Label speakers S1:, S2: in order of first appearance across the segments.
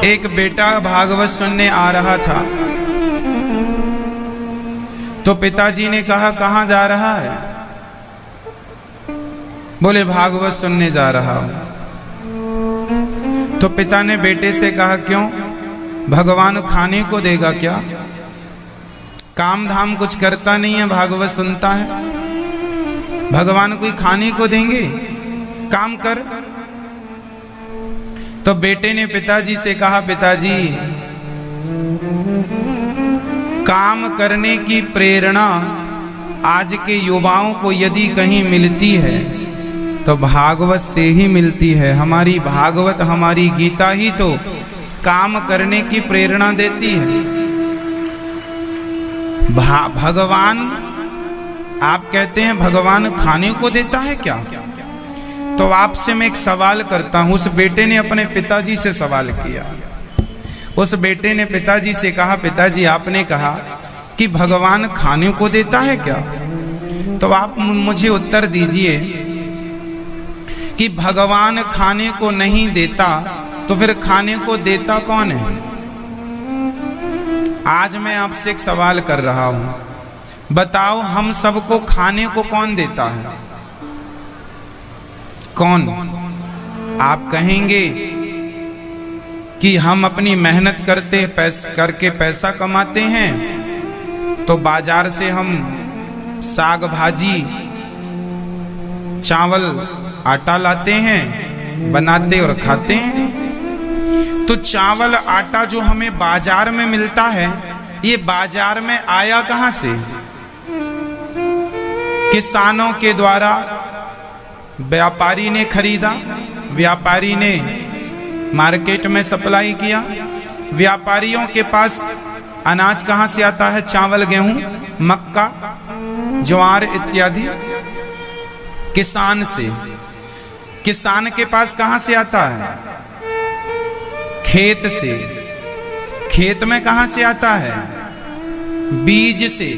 S1: एक बेटा भागवत सुनने आ रहा था, तो पिताजी ने कहा कहाँ जा रहा है? बोले भागवत सुनने जा रहा हूं। तो पिता ने बेटे से कहा क्यों? भगवान खाने को देगा क्या? काम धाम कुछ करता नहीं है, भागवत सुनता है, भगवान कोई खाने को देंगे? काम कर। तो बेटे ने पिताजी से कहा पिताजी, काम करने की प्रेरणा आज के युवाओं को यदि कहीं मिलती है तो भागवत से ही मिलती है। हमारी भागवत, हमारी गीता ही तो काम करने की प्रेरणा देती है। भगवान, आप कहते हैं भगवान खाने को देता है क्या? तो आपसे मैं एक सवाल करता हूं। उस बेटे ने अपने पिताजी से सवाल किया। उस बेटे ने पिताजी से कहा पिताजी आपने कहा कि भगवान खाने को देता है क्या? तो आप मुझे उत्तर दीजिए कि भगवान खाने को नहीं देता तो फिर खाने को देता कौन है? आज मैं आपसे एक सवाल कर रहा हूं, बताओ हम सबको खाने को कौन देता है? कौन? आप कहेंगे कि हम अपनी मेहनत करके पैसा कमाते हैं, तो बाजार से हम साग भाजी चावल आटा लाते हैं, बनाते और खाते हैं। तो चावल आटा जो हमें बाजार में मिलता है, ये बाजार में आया कहां से? किसानों के द्वारा व्यापारी ने खरीदा, व्यापारी ने मार्केट में सप्लाई किया। व्यापारियों के पास अनाज कहां से आता है? चावल, गेहूं, मक्का, ज्वार इत्यादि किसान से। किसान के पास कहां से आता है? खेत से। खेत में कहां से आता है? बीज से।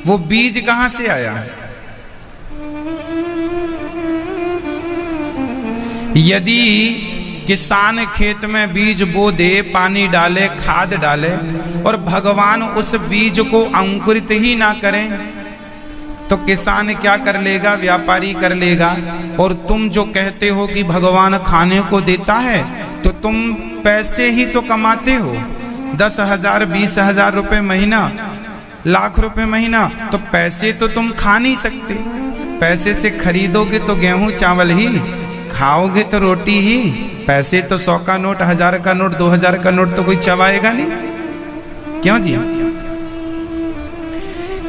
S1: वो बीज कहां से आया? यदि किसान खेत में बीज बो दे, पानी डाले, खाद डाले और भगवान उस बीज को अंकुरित ही ना करें, तो किसान क्या कर लेगा? व्यापारी कर लेगा। और तुम जो कहते हो कि भगवान खाने को देता है, तो तुम पैसे ही तो कमाते हो, 10,000 20,000 रुपए महीना, लाख रुपए महीना। तो पैसे तो तुम खा नहीं सकते। पैसे से खरीदोगे तो गेहूं चावल ही, खाओगे तो रोटी ही। पैसे तो 100 का नोट, 1000 का नोट, 2000 का नोट तो कोई चबाएगा नहीं। क्यों जी?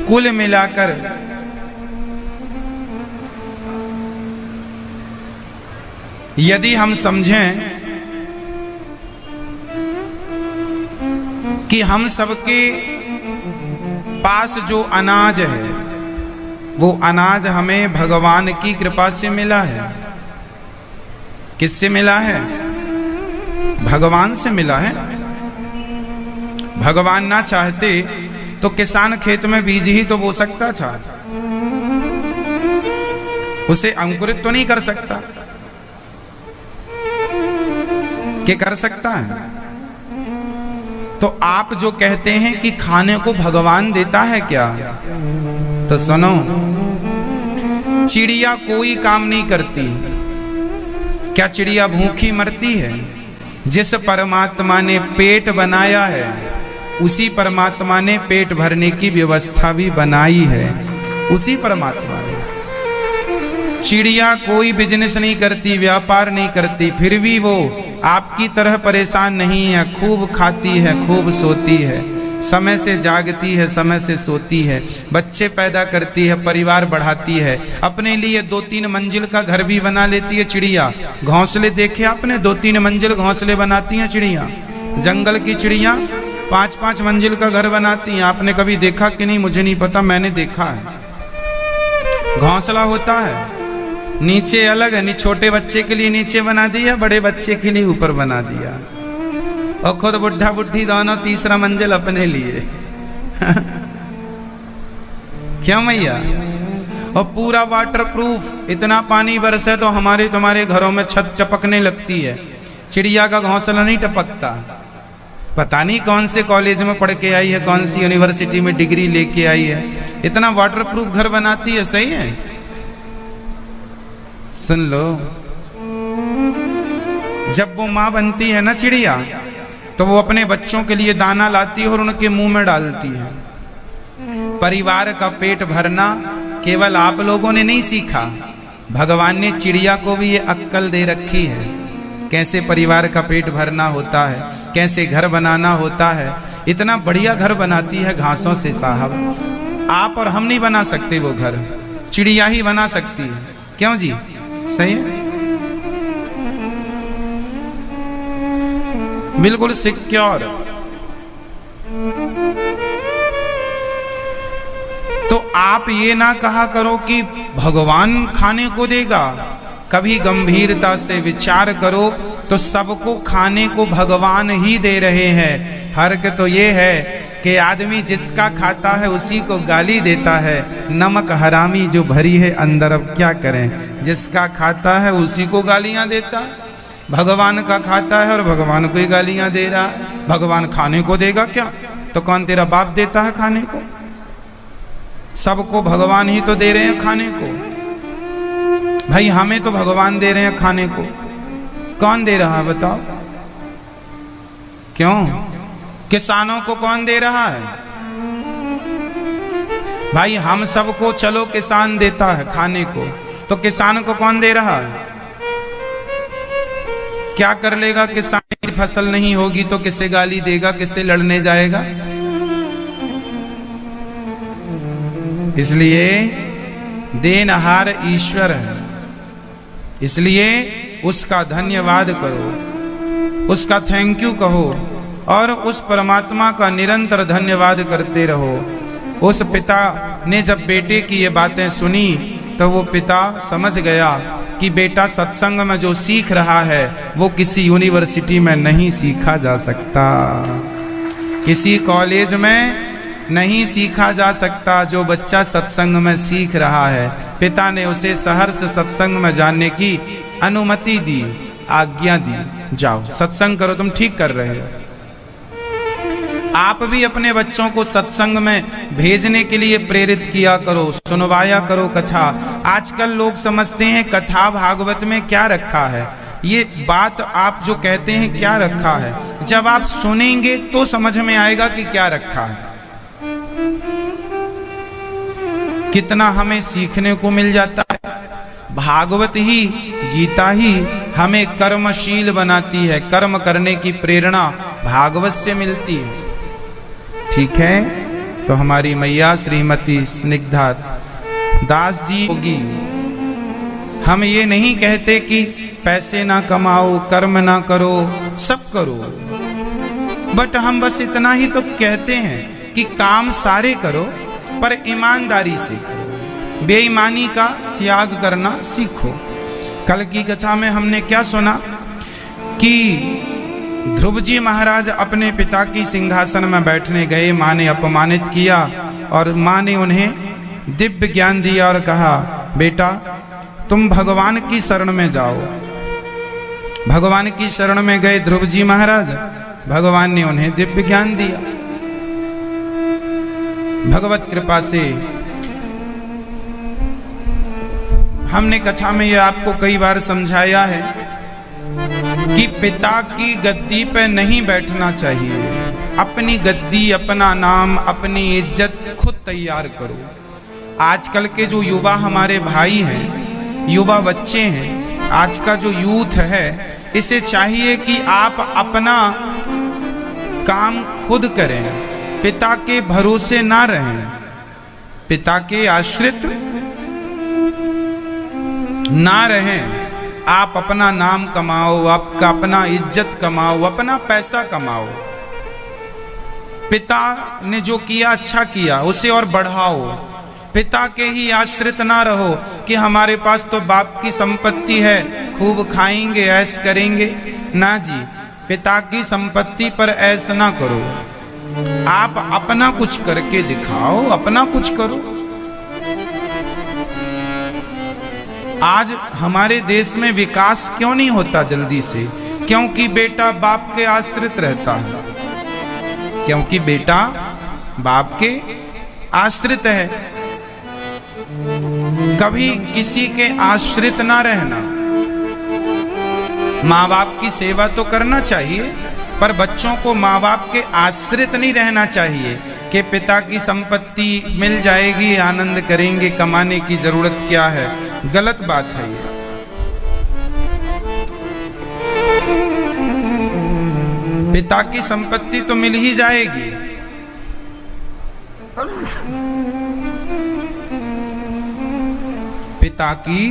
S1: कुल मिलाकर यदि हम समझें कि हम सबके पास जो अनाज है, वो अनाज हमें भगवान की कृपा से मिला है। किससे मिला है? भगवान से मिला है। भगवान ना चाहते तो किसान खेत में बीज ही तो बो सकता था, उसे अंकुरित तो नहीं कर सकता। क्या कर सकता है? तो आप जो कहते हैं कि खाने को भगवान देता है क्या, तो सुनो, चिड़िया कोई काम नहीं करती। क्या चिड़िया भूखी मरती है? जिस परमात्मा ने पेट बनाया है, उसी परमात्मा ने पेट भरने की व्यवस्था भी बनाई है। उसी परमात्मा ने। चिड़िया कोई बिजनेस नहीं करती, व्यापार नहीं करती, फिर भी वो आपकी तरह परेशान नहीं है। खूब खाती है, खूब सोती है, समय से जागती है, समय से सोती है, बच्चे पैदा करती है, परिवार बढ़ाती है, अपने लिए 2-3 मंजिल का घर भी बना लेती है चिड़िया। घोंसले देखे आपने? 2-3 मंजिल घोंसले बनाती हैं चिड़िया। जंगल की चिड़िया 5-5 मंजिल का घर बनाती हैं। आपने कभी देखा कि नहीं मुझे नहीं पता, मैंने देखा है। घोंसला होता है, नीचे अलग है, छोटे बच्चे के लिए नीचे बना दिया, बड़े बच्चे के लिए ऊपर बना दिया, और खुद बुढ़ा बुढ़ी दोनों 3रा मंजिल अपने लिए। क्यों मैया? और पूरा वाटर प्रूफ। इतना पानी बरसे तो हमारे तुम्हारे घरों में छत चपकने लगती है। चिड़िया का घोंसला नहीं टपकता। पता नहीं कौन से कॉलेज में पढ़ के आई है, कौन सी यूनिवर्सिटी में डिग्री लेके आई है, इतना वाटरप्रूफ घर बनाती है। सही है, सुन लो। जब वो माँ बनती है ना चिड़िया, तो वो अपने बच्चों के लिए दाना लाती है और उनके मुंह में डालती है। परिवार का पेट भरना केवल आप लोगों ने नहीं सीखा, भगवान ने चिड़िया को भी ये अक्कल दे रखी है, कैसे परिवार का पेट भरना होता है, कैसे घर बनाना होता है। इतना बढ़िया घर बनाती है घासों से साहब। आप और हम नहीं बना सकते वो घर, चिड़िया ही बना सकती है। क्यों जी, सही है, बिल्कुल सिक्योर। तो आप ये ना कहा करो कि भगवान खाने को देगा। कभी गंभीरता से विचार करो तो सबको खाने को भगवान ही दे रहे हैं। फर्क तो ये है कि आदमी जिसका खाता है उसी को गाली देता है। नमक हरामी जो भरी है अंदर, अब क्या करें। जिसका खाता है उसी को गालियां देता है। भगवान का खाता है और भगवान को ही गालियां दे रहा है। भगवान खाने को देगा क्या? तो कौन तेरा बाप देता है खाने को? सबको भगवान ही तो दे रहे हैं खाने को। भाई हमें तो भगवान दे रहे हैं खाने को, कौन दे रहा है बताओ? क्यों? किसानों को कौन दे रहा है? भाई हम सबको चलो किसान देता है खाने को, तो किसान को कौन दे रहा है? क्या कर लेगा किसान की फसल नहीं होगी तो किसे गाली देगा, किसे लड़ने जाएगा? इसलिए देनहार ईश्वर है, इसलिए उसका धन्यवाद करो, उसका थैंक यू कहो और उस परमात्मा का निरंतर धन्यवाद करते रहो। उस पिता ने जब बेटे की ये बातें सुनी तो वो पिता समझ गया कि बेटा सत्संग में जो सीख रहा है वो किसी यूनिवर्सिटी में नहीं सीखा जा सकता, किसी कॉलेज में नहीं सीखा जा सकता। जो बच्चा सत्संग में सीख रहा है, पिता ने उसे सहर्ष सत्संग में जाने की अनुमति दी, आज्ञा दी, जाओ सत्संग करो, तुम ठीक कर रहे हो। आप भी अपने बच्चों को सत्संग में भेजने के लिए प्रेरित किया करो, सुनवाया करो कथा। आजकल लोग समझते हैं कथा भागवत में क्या रखा है। ये बात आप जो कहते हैं क्या रखा है, जब आप सुनेंगे तो समझ में आएगा कि क्या रखा है। कितना हमें सीखने को मिल जाता है। भागवत ही, गीता ही हमें कर्मशील बनाती है, कर्म करने की प्रेरणा भागवत से मिलती है। ठीक है, तो हमारी मैया श्रीमती स्निग्धा दास जी होगी। हम ये नहीं कहते कि पैसे ना कमाओ, कर्म ना करो, सब करो, बट हम बस इतना ही तो कहते हैं कि काम सारे करो पर ईमानदारी से करो, बेईमानी का त्याग करना सीखो। कल की कथा में हमने क्या सुना कि ध्रुव जी महाराज अपने पिता की सिंहासन में बैठने गए, माँ ने अपमानित किया और माँ ने उन्हें दिव्य ज्ञान दिया और कहा, बेटा तुम भगवान की शरण में जाओ। भगवान की शरण में गए ध्रुव जी महाराज, भगवान ने उन्हें दिव्य ज्ञान दिया। भगवत कृपा से हमने कथा में यह आपको कई बार समझाया है कि पिता की गद्दी पे नहीं बैठना चाहिए। अपनी गद्दी, अपना नाम, अपनी इज्जत खुद तैयार करो। आजकल के जो युवा हमारे भाई हैं, युवा बच्चे हैं, आज का जो यूथ है, इसे चाहिए कि आप अपना काम खुद करें, पिता के भरोसे ना रहें, पिता के आश्रित ना रहें। आप अपना नाम कमाओ, आपका अपना इज्जत कमाओ, अपना पैसा कमाओ। पिता ने जो किया अच्छा किया, उसे और बढ़ाओ। पिता के ही आश्रित ना रहो कि हमारे पास तो बाप की संपत्ति है, खूब खाएंगे, ऐश करेंगे। ना जी, पिता की संपत्ति पर ऐश ना करो। आप अपना कुछ करके दिखाओ, अपना कुछ करो। आज हमारे देश में विकास क्यों नहीं होता जल्दी से? क्योंकि बेटा बाप के आश्रित रहता है, क्योंकि बेटा बाप के आश्रित है। कभी किसी के आश्रित ना रहना। माँ बाप की सेवा तो करना चाहिए, पर बच्चों को माँ बाप के आश्रित नहीं रहना चाहिए कि पिता की संपत्ति मिल जाएगी, आनंद करेंगे, कमाने की जरूरत क्या है। गलत बात है ये। पिता की संपत्ति तो मिल ही जाएगी, पिता की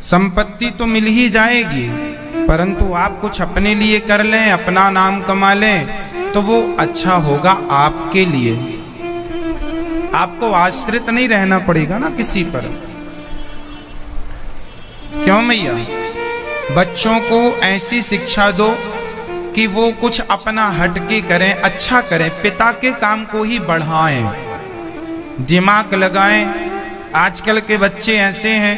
S1: संपत्ति तो मिल ही जाएगी, परंतु आप कुछ अपने लिए कर लें, अपना नाम कमा लें, तो वो अच्छा होगा आपके लिए। आपको आश्रित नहीं रहना पड़ेगा ना किसी पर। क्यों मैया? बच्चों को ऐसी शिक्षा दो कि वो कुछ अपना हटके करें, अच्छा करें, पिता के काम को ही बढ़ाएं, दिमाग लगाएं। आजकल के बच्चे ऐसे हैं,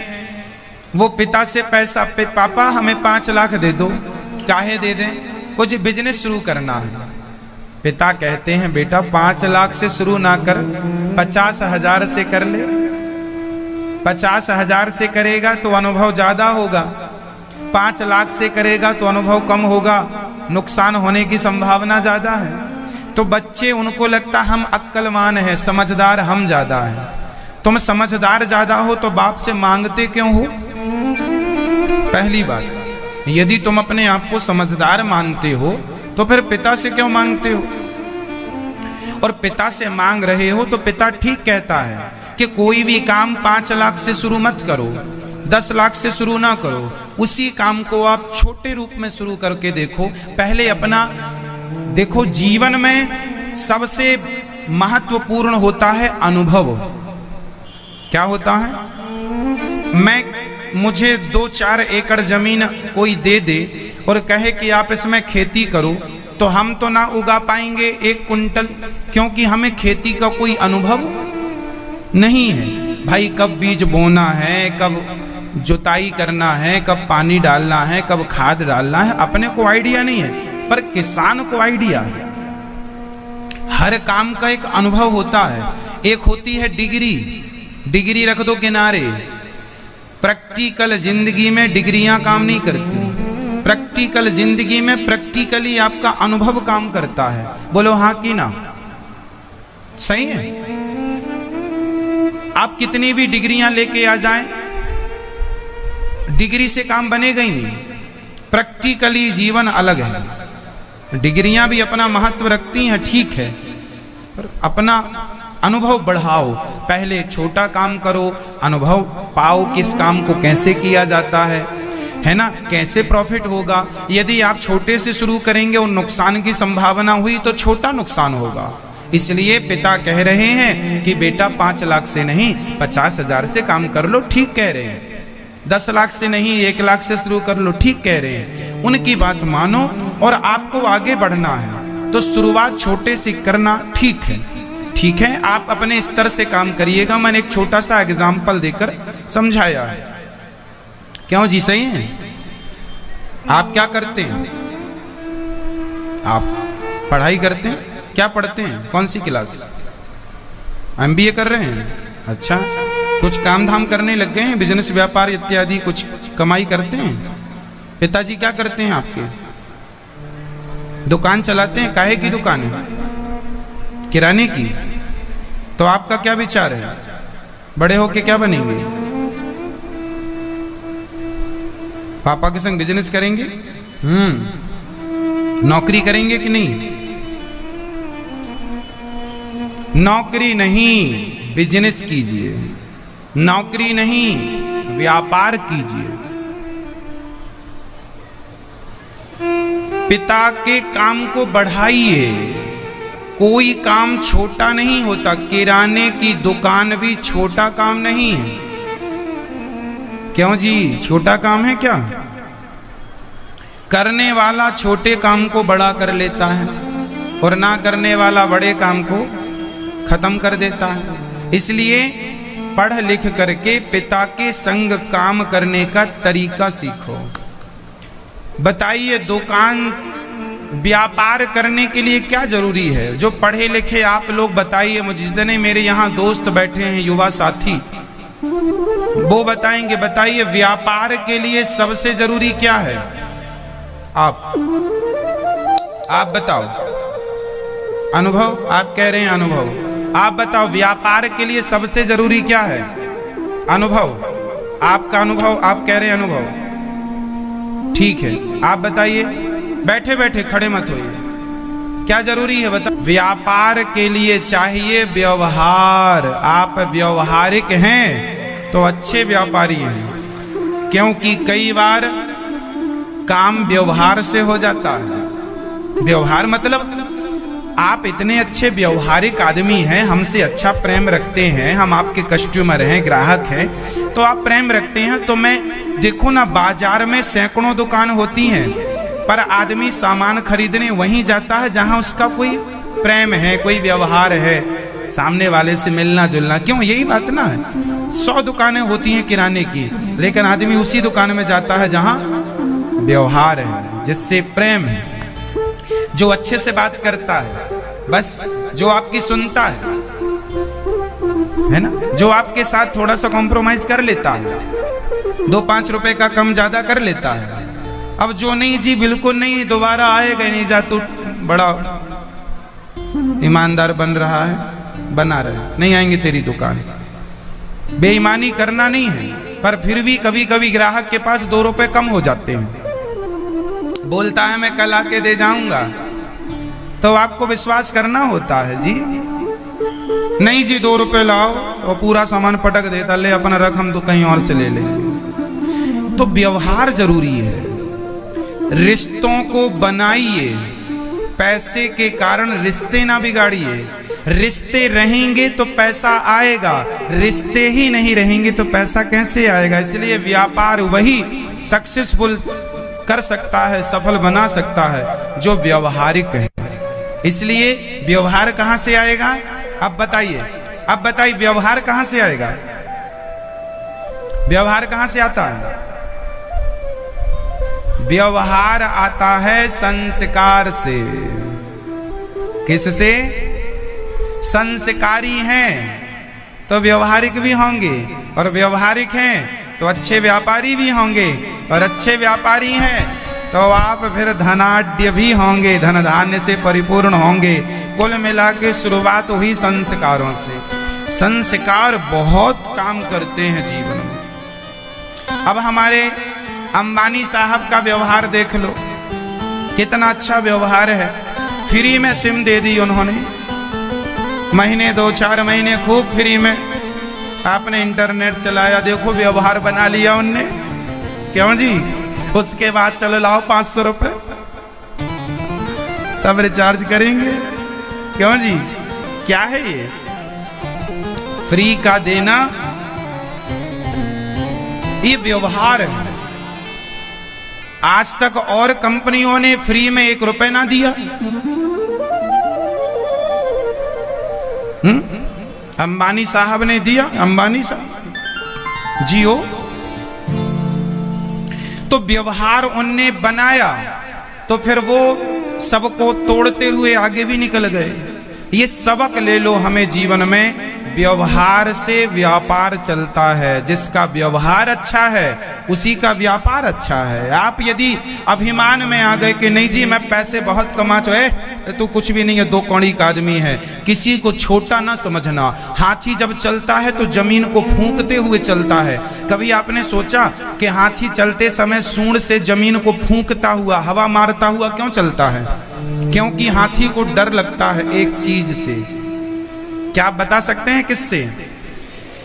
S1: वो पिता से पैसा पे, पापा हमें 5 लाख दे दो, काहे दे दें? कुछ बिजनेस शुरू करना है। पिता कहते हैं बेटा 5 लाख से शुरू ना कर, 50,000 से कर ले। 50,000 से करेगा तो अनुभव ज्यादा होगा, 5 लाख से करेगा तो अनुभव कम होगा, नुकसान होने की संभावना ज्यादा है। तो बच्चे, उनको लगता हम अक्लवान हैं, समझदार हम ज्यादा हैं। तुम समझदार ज्यादा हो तो बाप से मांगते क्यों हो? पहली बात, यदि तुम अपने आप को समझदार मानते हो तो फिर पिता से क्यों मांगते हो? और पिता से मांग रहे हो तो पिता ठीक कहता है कि कोई भी काम 5 लाख से शुरू मत करो, 10 लाख से शुरू ना करो। उसी काम को आप छोटे रूप में शुरू करके देखो। पहले अपना देखो, जीवन में सबसे महत्वपूर्ण होता है अनुभव। क्या होता है? मुझे 2-4 एकड़ जमीन कोई दे दे और कहे कि आप इसमें खेती करो, तो हम तो ना उगा पाएंगे 1 कुंटल, क्योंकि हमें खेती का कोई अनुभव नहीं है। भाई कब बीज बोना है, कब जुताई करना है, कब पानी डालना है, कब खाद डालना है, अपने को आइडिया नहीं है, पर किसान को आइडिया है। हर काम का एक अनुभव होता है। एक होती है डिग्री, डिग्री रख दो किनारे। प्रैक्टिकल जिंदगी में डिग्रियां काम नहीं करती। प्रैक्टिकल जिंदगी में प्रैक्टिकली आपका अनुभव काम करता है। बोलो हाँ कि ना? सही है? आप कितनी भी डिग्रियां लेके आ जाएं, डिग्री से काम बनेगा ही नहीं। प्रैक्टिकली जीवन अलग है। डिग्रियां भी अपना महत्व रखती हैं, ठीक है, पर अपना अनुभव बढ़ाओ। पहले छोटा काम करो, अनुभव पाओ किस काम को कैसे किया जाता है ना, कैसे प्रॉफिट होगा। यदि आप छोटे से शुरू करेंगे और नुकसान की संभावना हुई तो छोटा नुकसान होगा। इसलिए पिता कह रहे हैं कि बेटा 5 लाख से नहीं, 50,000 से काम कर लो, ठीक कह रहे हैं। 10 लाख से नहीं, 1 लाख से शुरू कर लो, ठीक कह रहे हैं। उनकी बात मानो और आपको आगे बढ़ना है तो शुरुआत छोटे से करना ठीक है। ठीक है, आप अपने स्तर से काम करिएगा। मैंने एक छोटा सा एग्जाम्पल देकर समझाया है। क्यों जी? सही है? आप क्या करते हैं? आप पढ़ाई करते हैं? क्या पढ़ते हैं? कौन सी क्लास? MBA कर रहे हैं? अच्छा, कुछ काम धाम करने लग गए हैं, बिजनेस व्यापार इत्यादि कुछ कमाई करते हैं? पिताजी क्या करते हैं आपके? दुकान चलाते हैं? काहे की दुकान है? किराने की। तो आपका क्या विचार है? बड़े होके क्या बनेंगे? पापा के संग बिजनेस करेंगे? नौकरी करेंगे कि नहीं? नौकरी नहीं, बिजनेस कीजिए। नौकरी नहीं, व्यापार कीजिए। पिता के काम को बढ़ाइए। कोई काम छोटा नहीं होता। किराने की दुकान भी छोटा काम नहीं है। क्यों जी? छोटा काम है क्या? करने वाला छोटे काम को बड़ा कर लेता है और ना करने वाला बड़े काम को खत्म कर देता है। इसलिए पढ़ लिख करके पिता के संग काम करने का तरीका सीखो। बताइए दुकान व्यापार करने के लिए क्या जरूरी है? जो पढ़े लिखे आप लोग बताइए मुझे, जितने मेरे यहाँ दोस्त बैठे हैं युवा साथी, वो बताएंगे। बताइए व्यापार के लिए सबसे जरूरी क्या है? आप बताओ। अनुभव, आप कह रहे हैं अनुभव, आप बताओ व्यापार के लिए सबसे जरूरी क्या है? अनुभव, आपका अनुभव, आप कह रहे हैं अनुभव, ठीक है। आप बताइए, बैठे बैठे खड़े मत होइए, क्या जरूरी है बताओ? व्यापार के लिए चाहिए व्यवहार। आप व्यवहारिक हैं तो अच्छे व्यापारी हैं, क्योंकि कई बार काम व्यवहार से हो जाता है। व्यवहार मतलब आप इतने अच्छे व्यवहारिक आदमी हैं, हमसे अच्छा प्रेम रखते हैं, हम आपके कस्टमर हैं, ग्राहक हैं, तो आप प्रेम रखते हैं। तो मैं देखो ना, बाजार में सैकड़ों दुकान होती हैं, पर आदमी सामान खरीदने वहीं जाता है जहां उसका कोई प्रेम है, कोई व्यवहार है, सामने वाले से मिलना जुलना। क्यों? यही बात ना है। 100 दुकानें होती हैं किराने की, लेकिन आदमी उसी दुकान में जाता है जहां व्यवहार है, जिससे प्रेम है, जो अच्छे से बात करता है, बस जो आपकी सुनता है ना, जो आपके साथ थोड़ा सा कॉम्प्रोमाइज कर लेता है, 2-5 रुपए का कम ज्यादा कर लेता है। अब जो नहीं जी बिल्कुल नहीं, दोबारा आएगा नहीं, जा तू बड़ा ईमानदार बन रहा है, बना रहे, नहीं आएंगे तेरी दुकान। बेईमानी करना नहीं है, पर फिर भी कभी कभी ग्राहक के पास 2 रुपए कम हो जाते हैं, बोलता है मैं कल आके दे जाऊंगा, तो आपको विश्वास करना होता है जी। नहीं जी 2 रुपए लाओ, और पूरा सामान पटक देता, ले अपना रख, हम तो कहीं और से ले लेंगे। तो व्यवहार जरूरी है। रिश्तों को बनाइए, पैसे के कारण रिश्ते ना बिगाड़िए। रिश्ते रहेंगे तो पैसा आएगा, रिश्ते ही नहीं रहेंगे तो पैसा कैसे आएगा? इसलिए व्यापार वही सक्सेसफुल कर सकता है, सफल बना सकता है जो व्यवहारिक है। इसलिए व्यवहार कहां से आएगा? अब बताइए, अब बताइए व्यवहार कहां से आएगा? व्यवहार कहां से आता है? व्यवहार आता है संस्कार से। किससे? संस्कारी हैं तो व्यवहारिक भी होंगे, और व्यवहारिक हैं तो अच्छे व्यापारी भी होंगे, और अच्छे व्यापारी हैं तो आप फिर धनाढ्य भी होंगे, धन धान्य से परिपूर्ण होंगे। कुल मिला के शुरुआत हुई संस्कारों से। संस्कार बहुत काम करते हैं जीवन में। अब हमारे अंबानी साहब का व्यवहार देख लो, कितना अच्छा व्यवहार है। फ्री में सिम दे दी उन्होंने, महीने 2-4 महीने खूब फ्री में आपने इंटरनेट चलाया, देखो व्यवहार बना लिया उनने। क्यों जी? उसके बाद चलो लाओ 500 रुपए, तब रिचार्ज करेंगे। क्यों जी? क्या है ये? फ्री का देना, ये व्यवहार है। आज तक और कंपनियों ने फ्री में 1 रुपए ना दिया। अंबानी साहब ने दिया, अंबानी साहब, जियो। तो व्यवहार उनने बनाया, तो फिर वो सबको तोड़ते हुए आगे भी निकल गए। ये सबक ले लो हमें जीवन में। व्यवहार से व्यापार चलता है, जिसका व्यवहार अच्छा है उसी का व्यापार अच्छा है। आप यदि अभिमान में आ गए कि नहीं जी मैं पैसे बहुत कमा चुके, तू कुछ भी नहीं है, 2 कौड़ी का आदमी है, किसी को छोटा ना समझना। हाथी जब चलता है तो जमीन को फूंकते हुए चलता है। कभी आपने सोचा कि हाथी चलते समय सूंड से जमीन को फूंकता हुआ, हवा मारता हुआ क्यों चलता है? क्योंकि हाथी को डर लगता है एक चीज से। क्या आप बता सकते हैं किससे?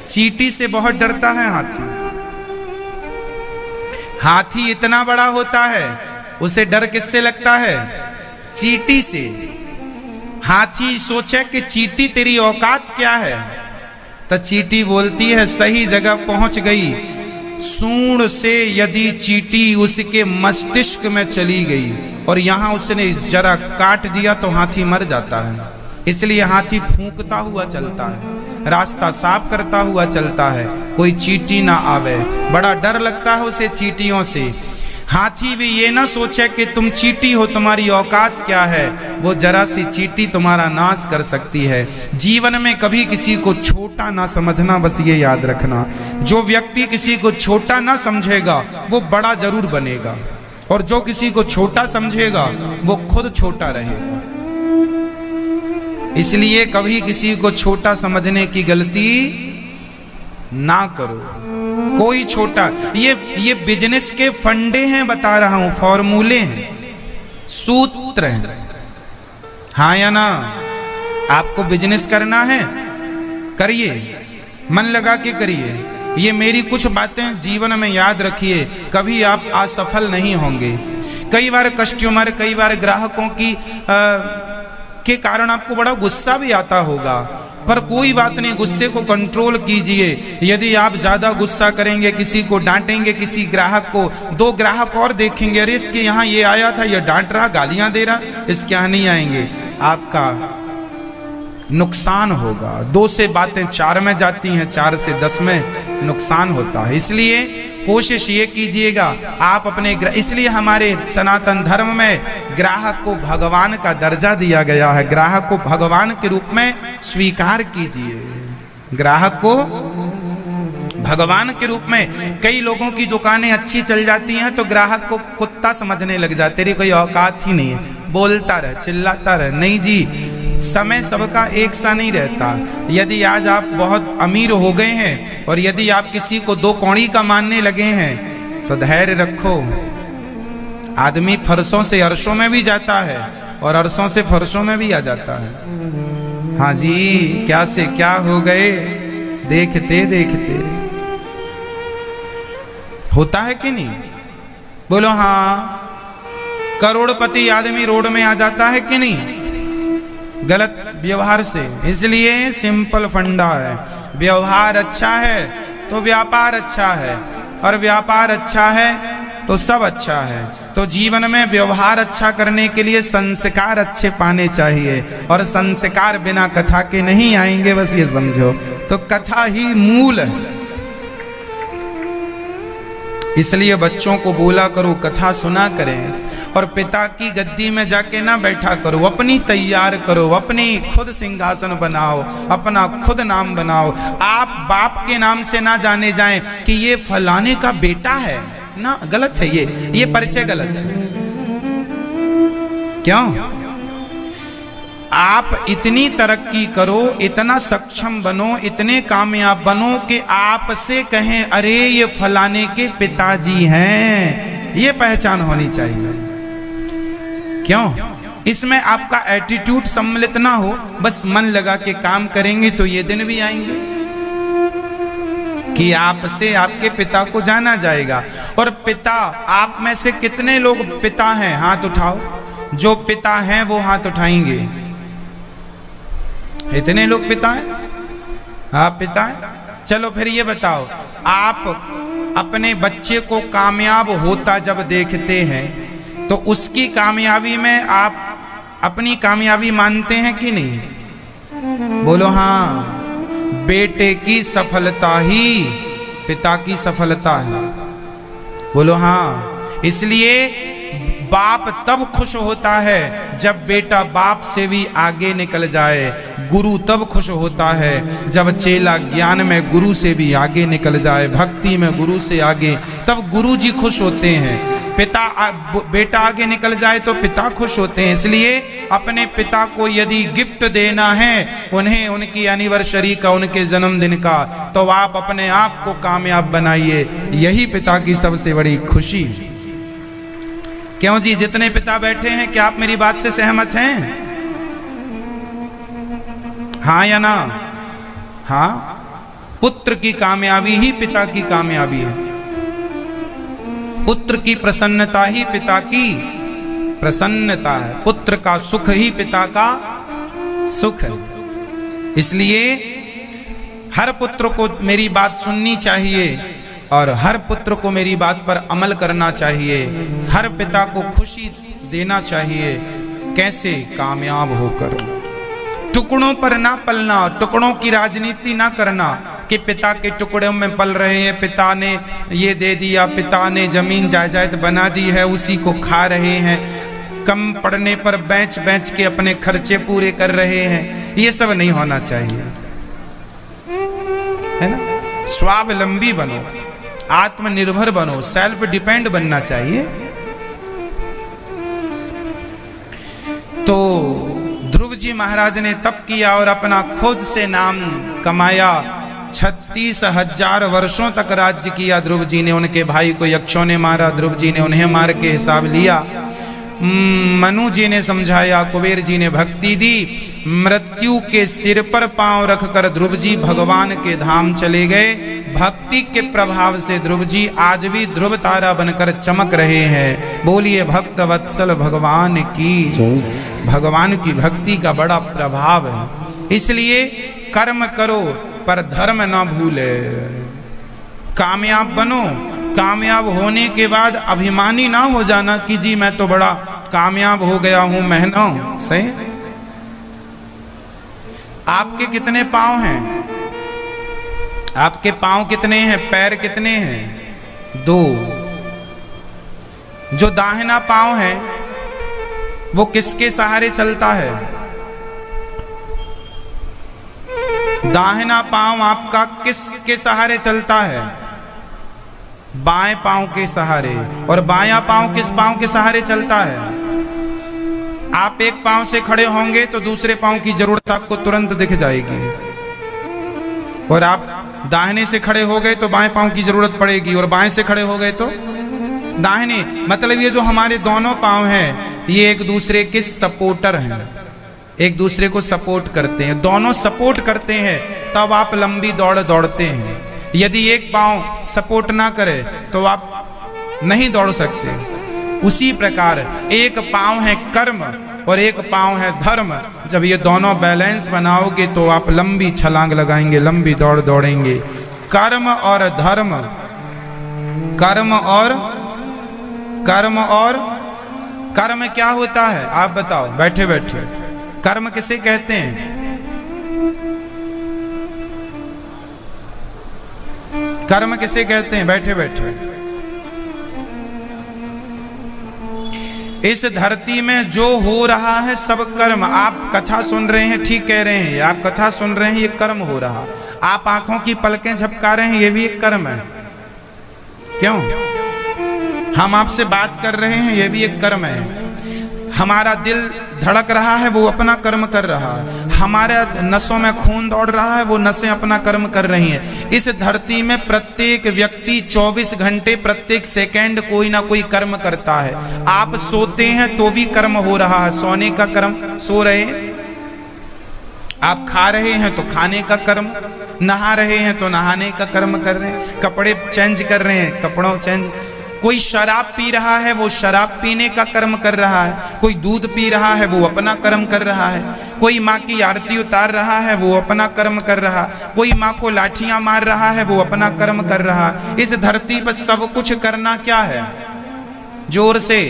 S1: चींटी से बहुत डरता है हाथी। हाथी इतना बड़ा होता है, उसे डर किससे लगता है? चींटी से। हाथी सोचे कि चींटी तेरी औकात क्या है, तो चींटी बोलती है सही जगह पहुंच गई। सूंड से यदि चींटी उसके मस्तिष्क में चली गई और यहां उसने जरा काट दिया तो हाथी मर जाता है। इसलिए हाथी फूंकता हुआ चलता है, रास्ता साफ करता हुआ चलता है, कोई चींटी ना आवे। बड़ा डर लगता है उसे चींटियों से। हाथी भी ये ना सोचे कि तुम चींटी हो, तुम्हारी औकात क्या है, वो जरा सी चींटी तुम्हारा नाश कर सकती है। जीवन में कभी किसी को छोटा ना समझना, बस ये याद रखना। जो व्यक्ति किसी को छोटा ना समझेगा वो बड़ा जरूर बनेगा, और जो किसी को छोटा समझेगा वो खुद छोटा रहेगा। इसलिए कभी किसी को छोटा समझने की गलती ना करो। कोई छोटा, ये बिजनेस के फंडे हैं, बता रहा हूं, फॉर्मूले हैं, सूत्र हैं। हाँ या ना? आपको बिजनेस करना है, करिए, मन लगा के करिए। ये मेरी कुछ बातें जीवन में याद रखिए, कभी आप असफल नहीं होंगे। कई बार कस्टमर, कई बार ग्राहकों की के कारण आपको बड़ा गुस्सा भी आता होगा, पर कोई बात नहीं, गुस्से को कंट्रोल कीजिए। यदि आप ज्यादा गुस्सा करेंगे, किसी को डांटेंगे, किसी ग्राहक को, 2 ग्राहक और देखेंगे, अरे इसके यहाँ ये आया था, ये डांट रहा, गालियां दे रहा, इसके यहाँ नहीं आएंगे, आपका नुकसान होगा। 2 से बातें 4 में जाती हैं, 4 से 10 में नुकसान होता है। इसलिए कोशिश ये कीजिएगा आप अपने, इसलिए हमारे सनातन धर्म में ग्राहक को भगवान का दर्जा दिया गया है। ग्राहक को भगवान के रूप में स्वीकार कीजिए, ग्राहक को भगवान के रूप में। कई लोगों की दुकानें अच्छी चल जाती हैं तो ग्राहक को कुत्ता समझने लग जाते, तेरी कोई औकात ही नहीं है, बोलता रहे, चिल्लाता रहे। नहीं जी, समय सबका एक सा नहीं रहता। यदि आज आप बहुत अमीर हो गए हैं और यदि आप किसी को 2 कौड़ी का मानने लगे हैं तो धैर्य रखो। आदमी फरसों से अरशों में भी जाता है और अरशों से फरसों में भी आ जाता है। हाँ जी, क्या से क्या हो गए देखते देखते। होता है कि नहीं? बोलो हाँ। करोड़पति आदमी रोड में आ जाता है कि नहीं, गलत व्यवहार से। इसलिए सिंपल फंडा है, व्यवहार अच्छा है तो व्यापार अच्छा है, और व्यापार अच्छा है तो सब अच्छा है। तो जीवन में व्यवहार अच्छा करने के लिए संस्कार अच्छे पाने चाहिए, और संस्कार बिना कथा के नहीं आएंगे, बस ये समझो। तो कथा ही मूल है। इसलिए बच्चों को बोला करो कथा सुना करें, और पिता की गद्दी में जाके ना बैठा करो, अपनी तैयार करो, अपनी खुद सिंहासन बनाओ, अपना खुद नाम बनाओ। आप बाप के नाम से ना जाने जाएं कि ये फलाने का बेटा है ना, गलत है ये परिचय गलत है। क्यों? आप इतनी तरक्की करो, इतना सक्षम बनो, इतने कामयाब बनो कि आपसे कहें अरे ये फलाने के पिताजी हैं, ये पहचान होनी चाहिए। क्यों? इसमें आपका एटीट्यूड सम्मिलित ना हो, बस मन लगा के काम करेंगे तो ये दिन भी आएंगे कि आपसे आपके पिता को जाना जाएगा। और पिता, आप में से कितने लोग पिता हैं? हाथ उठाओ। जो पिता हैं वो हाथ उठाएंगे। इतने लोग पिता हैं? आप पिता हैं? चलो फिर ये बताओ, आप अपने बच्चे को कामयाब होता जब देखते हैं तो उसकी कामयाबी में आप अपनी कामयाबी मानते हैं कि नहीं? बोलो हाँ। बेटे की सफलता ही पिता की सफलता है। बोलो हाँ। इसलिए बाप तब खुश होता है जब बेटा बाप से भी आगे निकल जाए। गुरु तब खुश होता है जब चेला ज्ञान में गुरु से भी आगे निकल जाए, भक्ति में गुरु से आगे, तब गुरु जी खुश होते हैं। बेटा आगे निकल जाए तो पिता खुश होते हैं। इसलिए अपने पिता को यदि गिफ्ट देना है, उन्हें उनकी एनिवर्सरी का, उनके जन्मदिन का, तो आप अपने आप को कामयाब बनाइए। यही पिता की सबसे बड़ी खुशी। क्यों जी? जितने पिता बैठे हैं, क्या आप मेरी बात से सहमत हैं? हाँ या ना? हाँ। पुत्र की कामयाबी ही पिता की कामयाबी है। पुत्र की प्रसन्नता ही पिता की प्रसन्नता है। पुत्र का सुख ही पिता का सुख है। इसलिए हर पुत्र को मेरी बात सुननी चाहिए और हर पुत्र को मेरी बात पर अमल करना चाहिए। हर पिता को खुशी देना चाहिए। कैसे? कामयाब होकर। टुकड़ों पर ना पलना, टुकड़ों की राजनीति ना करना, कि पिता के टुकड़ों में पल रहे हैं, पिता ने ये दे दिया, पिता ने जमीन जायदाद बना दी है, उसी को खा रहे हैं, कम पड़ने पर बेच बेच के अपने खर्चे पूरे कर रहे हैं। ये सब नहीं होना चाहिए, है ना। स्वावलंबी बनो, आत्मनिर्भर बनो, सेल्फ डिपेंड बनना चाहिए। तो ध्रुव जी महाराज ने तप किया और अपना खुद से नाम कमाया। 36,000 वर्षों तक राज्य किया ध्रुव जी ने। उनके भाई को यक्षों ने मारा, ध्रुव जी ने उन्हें मार के हिसाब लिया। मनु जी ने समझाया, कुबेर जी ने भक्ति दी। मृत्यु के सिर पर पांव रखकर ध्रुव जी भगवान के धाम चले गए। भक्ति के प्रभाव से ध्रुव जी आज भी ध्रुव तारा बनकर चमक रहे हैं। बोलिए भक्त वत्सल भगवान की। भगवान की भक्ति का बड़ा प्रभाव है। इसलिए कर्म करो पर धर्म ना भूले। कामयाब बनो, कामयाब होने के बाद अभिमानी ना हो जाना कि जी मैं तो बड़ा कामयाब हो गया हूं, मैं ना हूं। सही। आपके कितने पांव हैं? आपके पांव कितने हैं? पैर कितने हैं? 2। जो दाहिना पांव है वो किसके सहारे चलता है? दाहिना पांव आपका किसके सहारे चलता है? बाएं पांव के सहारे। और बायां पांव किस पांव के सहारे चलता है? आप एक पांव से खड़े होंगे तो दूसरे पांव की जरूरत आपको तुरंत दिख जाएगी, और आप दाहिने से खड़े हो गए तो बाएं पांव की जरूरत पड़ेगी, और बाएं से खड़े हो गए तो दाहिने। मतलब ये जो हमारे दोनों पांव हैं ये एक दूसरे के सपोर्टर हैं, एक दूसरे को सपोर्ट करते हैं। दोनों सपोर्ट करते हैं तब आप लंबी दौड़ दौड़ते हैं। यदि एक पांव सपोर्ट ना करे तो आप नहीं दौड़ सकते। उसी प्रकार एक पांव है कर्म और एक पांव है धर्म। जब ये दोनों बैलेंस बनाओगे तो आप लंबी छलांग लगाएंगे, लंबी दौड़ दौड़ेंगे। कर्म और धर्म, कर्म और कर्म और कर्म क्या होता है आप बताओ बैठे बैठे। कर्म किसे कहते हैं? कर्म किसे कहते हैं? बैठे बैठे। इस धरती में जो हो रहा है सब कर्म। आप कथा सुन रहे हैं, ठीक कह रहे हैं, आप कथा सुन रहे हैं, ये कर्म हो रहा। आप आंखों की पलकें झपका रहे हैं, ये भी एक कर्म है। क्यों? हम आपसे बात कर रहे हैं, ये भी एक कर्म है। हमारा दिल धड़क रहा है, वो अपना कर्म कर रहा है। हमारे नसों में खून दौड़ रहा है, वो नसें अपना कर्म कर रही हैं। इस धरती में प्रत्येक व्यक्ति 24 घंटे प्रत्येक सेकंड कोई ना कोई कर्म करता है। आप सोते हैं तो भी कर्म हो रहा है, सोने का कर्म, सो रहे हैं। आप खा रहे हैं तो खाने का कर्म, नहा रहे हैं तो नहाने का कर्म कर रहे हैं, कपड़े चेंज कर रहे हैं, कपड़ों चेंज। कोई शराब पी रहा है, वो शराब पीने का कर्म कर रहा है। कोई दूध पी रहा है, वो अपना कर्म कर रहा है। कोई माँ की आरती उतार रहा है, वो अपना कर्म कर रहा है। कोई माँ को लाठियां मार रहा है, वो अपना कर्म कर रहा है। इस धरती पर सब कुछ करना क्या है? जोर से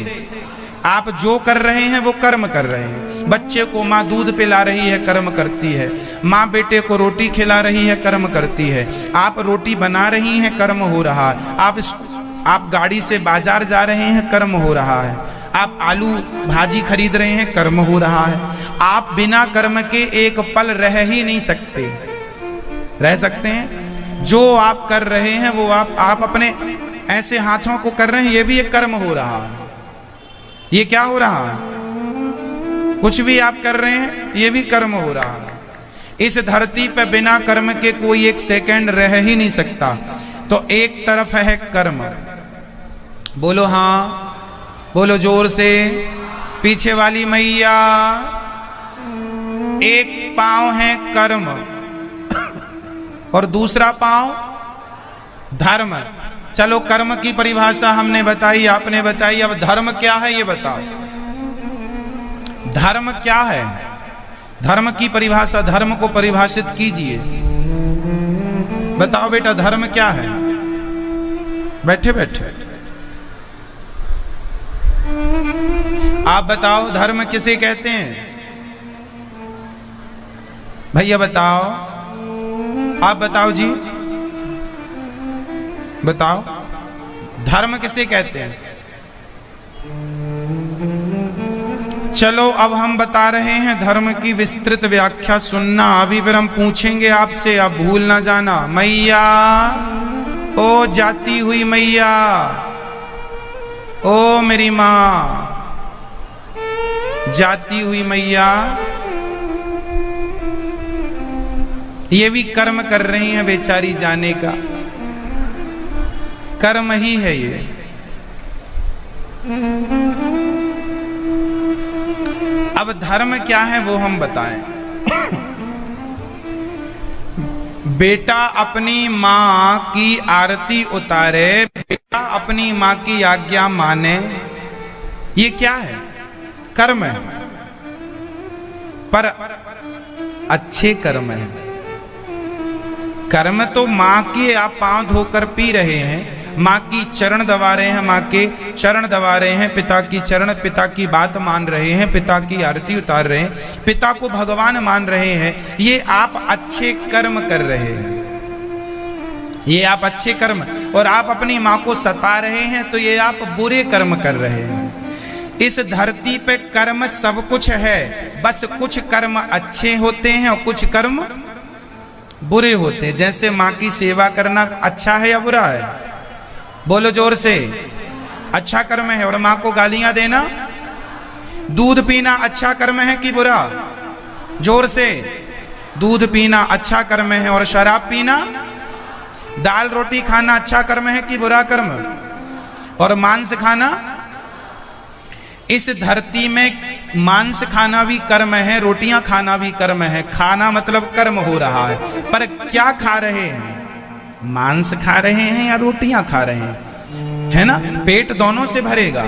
S1: आप जो कर रहे हैं वो कर्म कर रहे हैं। बच्चे को माँ दूध पिला रही है, कर्म करती है। माँ बेटे को रोटी खिला रही है, कर्म करती है। आप रोटी बना रही हैं, कर्म हो रहा है। आप गाड़ी से बाजार जा रहे हैं, कर्म हो रहा है। आप आलू भाजी खरीद रहे हैं, कर्म हो रहा है। आप बिना कर्म के एक पल रह ही नहीं सकते। रह सकते हैं? जो आप कर रहे हैं वो आप अपने ऐसे हाथों को कर रहे हैं, ये भी एक कर्म हो रहा है। ये क्या हो रहा है? कुछ भी आप कर रहे हैं, ये भी कर्म हो रहा है। इस धरती पे बिना कर्म के कोई एक सेकंड रह ही नहीं सकता। तो एक तरफ है कर्म, बोलो हाँ, बोलो जोर से, पीछे वाली मैया। एक पांव है कर्म और दूसरा पांव धर्म। चलो कर्म की परिभाषा हमने बताई, आपने बताई, अब धर्म क्या है ये बताओ। धर्म क्या है? धर्म की परिभाषा, धर्म को परिभाषित कीजिए। बताओ बेटा, धर्म क्या है? बैठे बैठे आप बताओ, धर्म किसे कहते हैं? भैया बताओ। आप बताओ जी, बताओ धर्म किसे कहते हैं? चलो अब हम बता रहे हैं धर्म की विस्तृत व्याख्या सुनना। अभी फिर हम पूछेंगे आपसे, आप भूल ना जाना। मैया, ओ जाती हुई मैया, ओ मेरी मां, जाती हुई मैया, ये भी कर्म कर रही हैं बेचारी, जाने का कर्म ही है ये। अब धर्म क्या है वो हम बताएं। बेटा अपनी मां की आरती उतारे, बेटा अपनी मां की आज्ञा माने, ये क्या है? कर्म है, पर अच्छे कर्म है। कर्म तो मां के आप पांव धोकर पी रहे हैं, माँ की चरण दबा रहे हैं, माँ के चरण दबा रहे हैं, पिता की चरण, पिता की बात मान रहे हैं, पिता की आरती उतार रहे हैं, पिता को भगवान मान रहे हैं, ये आप अच्छे कर्म कर रहे हैं, ये आप अच्छे कर्म। और आप अपनी माँ को सता रहे हैं तो ये आप बुरे कर्म कर रहे हैं। इस धरती पे कर्म सब कुछ है, बस कुछ कर्म अच्छे होते हैं और कुछ कर्म बुरे होते हैं। जैसे माँ की सेवा करना अच्छा है या बुरा है? बोलो जोर से। अच्छा कर्म है। और माँ को गालियां देना, दूध पीना अच्छा कर्म है कि बुरा? जोर से। दूध पीना अच्छा कर्म है और शराब पीना, दाल रोटी खाना अच्छा कर्म है कि बुरा कर्म? और मांस खाना, इस धरती में मांस खाना भी कर्म है, रोटियां खाना भी कर्म है। खाना मतलब कर्म हो रहा है, पर क्या खा रहे हैं? मांस खा रहे हैं या रोटियां खा रहे हैं? है ना, पेट दोनों से भरेगा।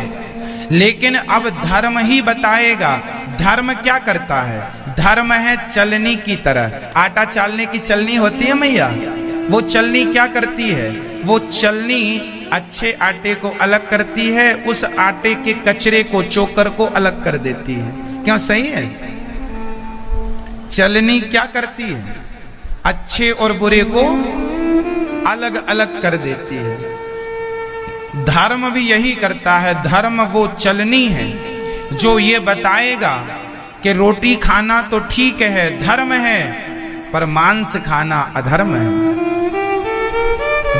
S1: लेकिन अब धर्म ही बताएगा धर्म क्या करता है। धर्म है चलनी की तरह। आटा चालने की चलनी होती है मैया, वो चलनी क्या करती है? वो चलनी अच्छे आटे को अलग करती है, उस आटे के कचरे को, चोकर को अलग कर देती है। क्यों? सही है। चलनी क्या करती है? अच्छे और बुरे को अलग अलग कर देती है। धर्म भी यही करता है। धर्म वो चलनी है जो ये बताएगा कि रोटी खाना तो ठीक है, धर्म है, पर मांस खाना अधर्म है।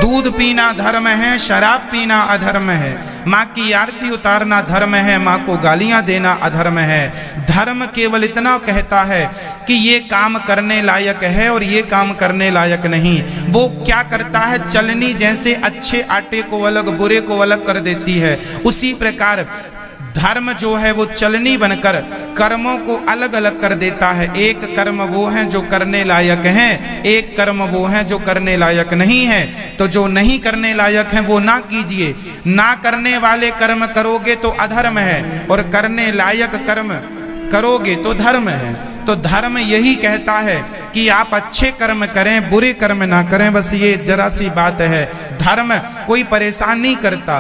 S1: दूध पीना धर्म है, शराब पीना अधर्म है। माँ की आरती उतारना धर्म है, माँ को गालियां देना अधर्म है। धर्म केवल इतना कहता है कि ये काम करने लायक है और ये काम करने लायक नहीं। वो क्या करता है? चलनी जैसे अच्छे आटे को अलग, बुरे को अलग कर देती है, उसी प्रकार धर्म जो है वो चलनी बनकर कर्मों को अलग अलग कर देता है। एक कर्म वो हैं जो करने लायक हैं, एक कर्म वो हैं जो करने लायक नहीं है। तो जो नहीं करने लायक हैं वो ना कीजिए। ना करने वाले कर्म करोगे तो अधर्म है, और करने लायक कर्म करोगे तो धर्म है। तो धर्म यही कहता है कि आप अच्छे कर्म करें, बुरे कर्म ना करें। बस ये जरा सी बात है। धर्म कोई परेशान नहीं करता।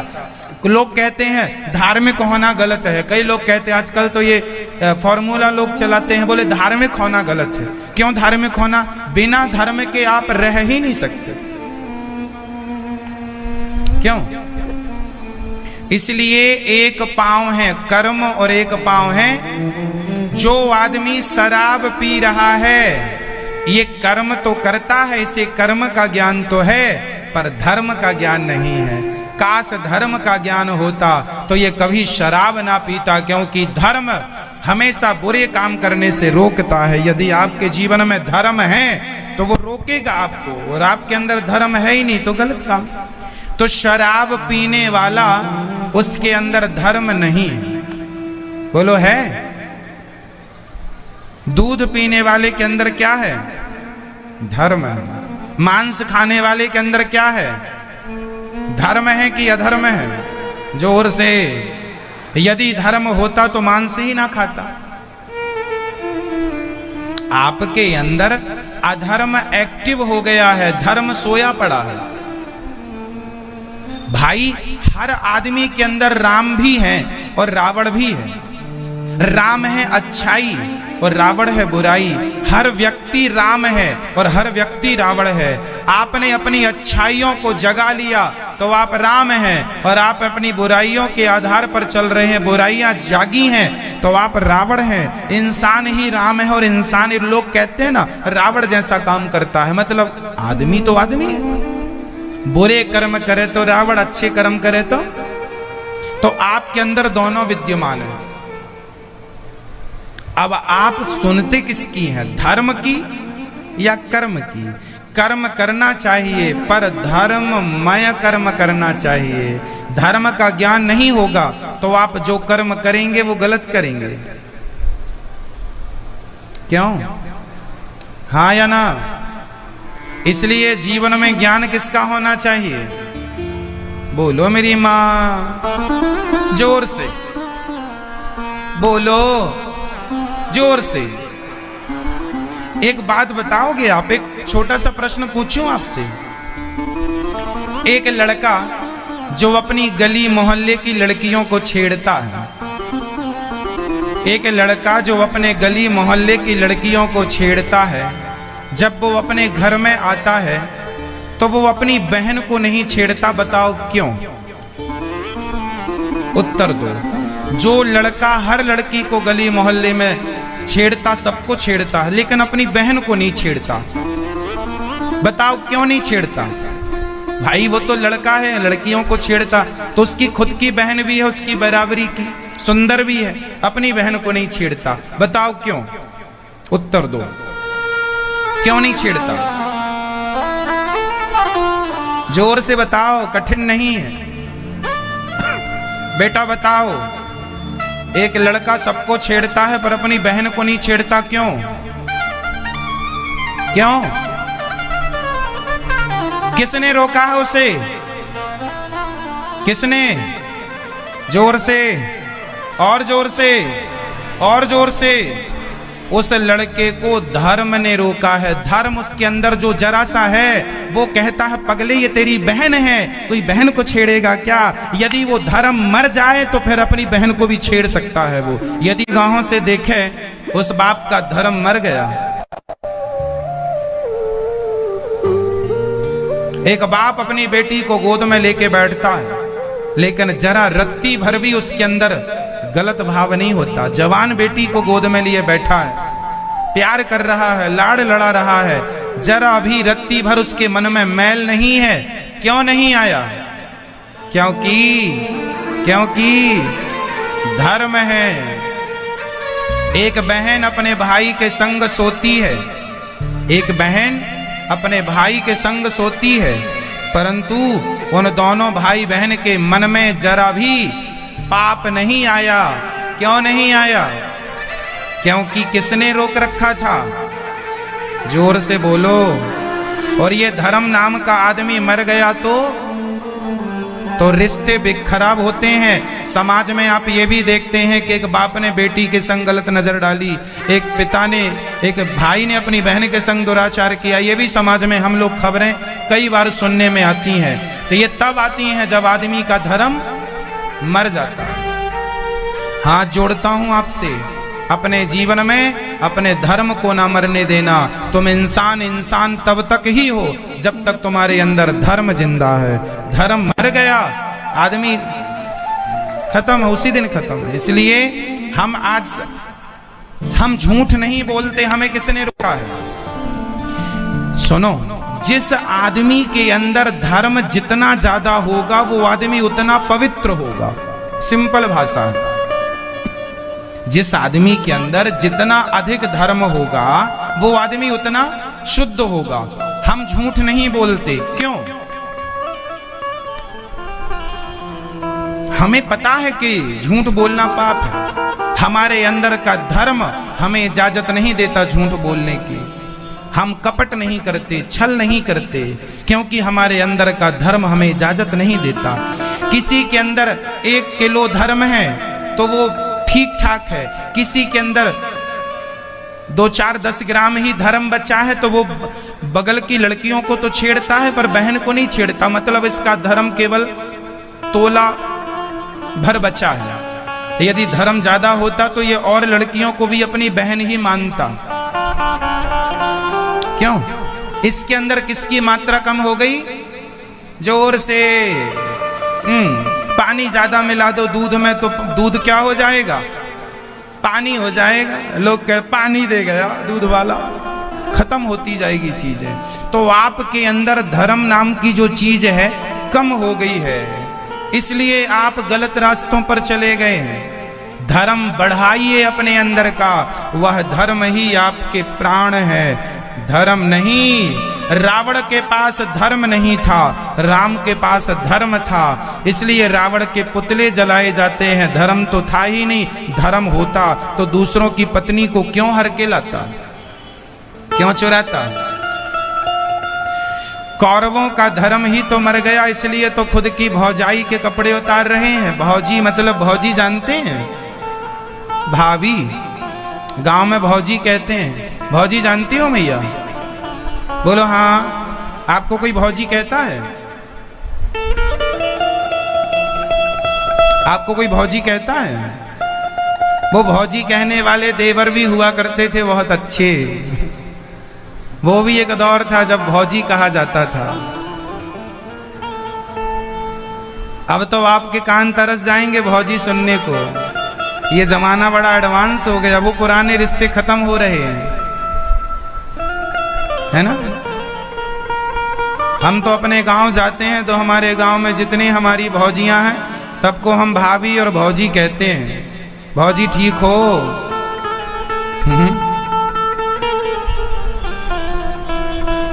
S1: लोग कहते हैं धार्मिक होना गलत है। कई लोग कहते हैं, आजकल तो ये फॉर्मूला लोग चलाते हैं, बोले धार्मिक होना गलत है। क्यों धार्मिक होना? बिना धर्म के आप रह ही नहीं सकते। क्यों? इसलिए एक पांव है कर्म और एक पांव है, जो आदमी शराब पी रहा है ये कर्म तो करता है, इसे कर्म का ज्ञान तो है, पर धर्म का ज्ञान नहीं है। काश धर्म का ज्ञान होता तो ये कभी शराब ना पीता, क्योंकि धर्म हमेशा बुरे काम करने से रोकता है। यदि आपके जीवन में धर्म है तो वो रोकेगा आपको, और आपके अंदर धर्म है ही नहीं तो गलत काम। तो शराब पीने वाला, उसके अंदर धर्म नहीं। बोलो है? दूध पीने वाले के अंदर क्या है? धर्म है। मांस खाने वाले के अंदर क्या है? धर्म है कि अधर्म है? जोर से। यदि धर्म होता तो मांस ही ना खाता। आपके अंदर अधर्म एक्टिव हो गया है, धर्म सोया पड़ा है। भाई, हर आदमी के अंदर राम भी है और रावण भी है। राम है अच्छाई और रावण है बुराई। हर व्यक्ति राम है और हर व्यक्ति रावण है। आपने अपनी अच्छाइयों को जगा लिया तो आप राम हैं, और आप अपनी बुराइयों के आधार पर चल रहे हैं, बुराइयां जागी हैं तो आप रावण हैं। इंसान ही राम है और इंसान, लोग कहते हैं ना रावण जैसा काम करता है, मतलब आदमी तो आदमी है। बुरे कर्म करे तो रावण, अच्छे कर्म करे तो आपके अंदर दोनों विद्यमान है। अब आप सुनते किसकी हैं, धर्म की या कर्म की? कर्म करना चाहिए पर धर्ममय कर्म करना चाहिए। धर्म का ज्ञान नहीं होगा तो आप जो कर्म करेंगे वो गलत करेंगे। क्यों? हाँ या ना? इसलिए जीवन में ज्ञान किसका होना चाहिए? बोलो मेरी माँ, जोर से बोलो, जोर से। एक बात बताओगे आप? एक छोटा सा प्रश्न पूछूं आपसे। एक लड़का जो अपनी गली मोहल्ले की लड़कियों को छेड़ता है, एक लड़का जो अपने गली मोहल्ले की लड़कियों को छेड़ता है, जब वो अपने घर में आता है तो वो अपनी बहन को नहीं छेड़ता, बताओ क्यों? उत्तर दो। जो लड़का हर लड़की को गली मोहल्ले में छेड़ता, सबको छेड़ता है, लेकिन अपनी बहन को नहीं छेड़ता, बताओ क्यों नहीं छेड़ता? भाई वो तो लड़का है, लड़कियों को छेड़ता तो उसकी खुद की बहन भी है, उसकी बराबरी की, सुंदर भी है, अपनी बहन को नहीं छेड़ता, बताओ क्यों? उत्तर दो, क्यों नहीं छेड़ता? जोर से बताओ, कठिन नहीं है बेटा, बताओ। एक लड़का सबको छेड़ता है पर अपनी बहन को नहीं छेड़ता, क्यों? क्यों? किसने रोका है उसे? किसने? जोर से, और जोर से, और जोर से। उस लड़के को धर्म ने रोका है। धर्म उसके अंदर जो जरा सा है वो कहता है पगले ये तेरी बहन है, कोई बहन को छेड़ेगा क्या? यदि वो धर्म मर जाए तो फिर अपनी बहन को भी छेड़ सकता है वो। यदि गांवों से देखे उस बाप का धर्म मर गया। एक बाप अपनी बेटी को गोद में लेके बैठता है, लेकिन जरा रत्ती भर भी उसके अंदर गलत भाव नहीं होता। जवान बेटी को गोद में लिए बैठा है, प्यार कर रहा है, लाड़ लड़ा रहा है, जरा भी रत्ती भर उसके मन में मैल नहीं है। क्यों नहीं आया? क्योंकि धर्म है। एक बहन अपने भाई के संग सोती है, एक बहन अपने भाई के संग सोती है, परंतु उन दोनों भाई बहन के मन में जरा भी पाप नहीं आया। क्यों नहीं आया? क्योंकि किसने रोक रखा था? जोर से बोलो। और ये धर्म नाम का आदमी मर गया तो रिश्ते भी खराब होते हैं। समाज में आप ये भी देखते हैं कि एक बाप ने बेटी के संग गलत नजर डाली, एक पिता ने, एक भाई ने अपनी बहन के संग दुराचार किया। ये भी समाज में हम लोग खबरें कई बार सुनने में आती हैं। तो ये तब आती हैं जब आदमी का धर्म मर जाता है। हाथ जोड़ता हूं आपसे, अपने जीवन में अपने धर्म को ना मरने देना। तुम इंसान तब तक ही हो जब तक तुम्हारे अंदर धर्म जिंदा है। धर्म मर गया, आदमी खत्म है, उसी दिन खत्म है। इसलिए हम झूठ नहीं बोलते, हमें किसने रोका है? सुनो, जिस आदमी के अंदर धर्म जितना ज्यादा होगा वो आदमी उतना पवित्र होगा। सिंपल भाषा है, जिस आदमी के अंदर जितना अधिक धर्म होगा वो आदमी उतना शुद्ध होगा। हम झूठ नहीं बोलते, क्यों? हमें पता है कि झूठ बोलना पाप है। हमारे अंदर का धर्म हमें इजाजत नहीं देता झूठ बोलने की। हम कपट नहीं करते, छल नहीं करते, क्योंकि हमारे अंदर का धर्म हमें इजाजत नहीं देता। किसी के अंदर 1 किलो धर्म है तो वो ठीक ठाक है, किसी के अंदर 2, 4, 10 ग्राम ही धर्म बचा है तो वो बगल की लड़कियों को तो छेड़ता है पर बहन को नहीं छेड़ता। मतलब इसका धर्म केवल तोला भर बचा है। यदि धर्म ज्यादा होता तो ये और लड़कियों को भी अपनी बहन ही मानता। क्यों? इसके अंदर किसकी मात्रा कम हो गई? जोर से पानी ज्यादा मिला दो दूध में तो दूध क्या हो जाएगा? पानी हो जाएगा। लोग कह पानी दे गया दूध वाला, खत्म होती जाएगी चीजें। तो आपके अंदर धर्म नाम की जो चीज है कम हो गई है, इसलिए आप गलत रास्तों पर चले गए हैं। धर्म बढ़ाइए अपने अंदर का, वह धर्म ही आपके प्राण है, धर्म नहीं। रावण के पास धर्म नहीं था, राम के पास धर्म था, इसलिए रावण के पुतले जलाए जाते हैं। धर्म तो था ही नहीं, धर्म होता तो दूसरों की पत्नी को क्यों हर के लाता, क्यों चुराता? कौरवों का धर्म ही तो मर गया, इसलिए तो खुद की भौजाई के कपड़े उतार रहे हैं। भौजी मतलब भौजी जानते हैं? भाभी, गांव में भौजी कहते हैं। भौजी जानती हो मैया? बोलो हाँ। आपको कोई भौजी कहता है? आपको कोई भौजी कहता है? वो भौजी कहने वाले देवर भी हुआ करते थे बहुत अच्छे। वो भी एक दौर था जब भौजी कहा जाता था। अब तो आपके कान तरस जाएंगे भौजी सुनने को। ये जमाना बड़ा एडवांस हो गया, वो पुराने रिश्ते खत्म हो रहे हैं, है ना? हम तो अपने गांव जाते हैं तो हमारे गांव में जितनी हमारी भौजियां हैं सबको हम भाभी और भौजी कहते हैं। भौजी ठीक हो?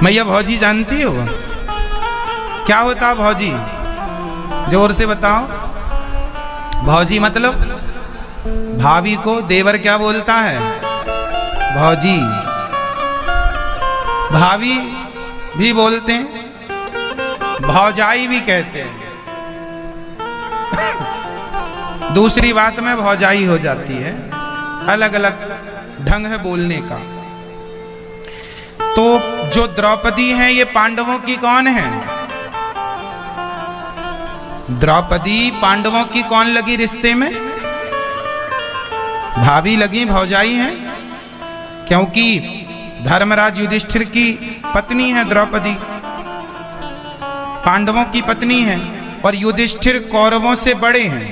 S1: मैया भौजी जानती हो? क्या होता भौजी? जोर से बताओ। भौजी मतलब भाभी को देवर क्या बोलता है? भौजी। भाभी भी बोलते हैं, भौजाई भी कहते हैं। दूसरी बात में भौजाई हो जाती है, अलग अलग ढंग है बोलने का। तो जो द्रौपदी है ये पांडवों की कौन है? द्रौपदी पांडवों की कौन लगी रिश्ते में? भाभी लगी, भौजाई है। क्योंकि धर्मराज युधिष्ठिर की पत्नी है द्रौपदी, पांडवों की पत्नी है। और युधिष्ठिर कौरवों से बड़े हैं।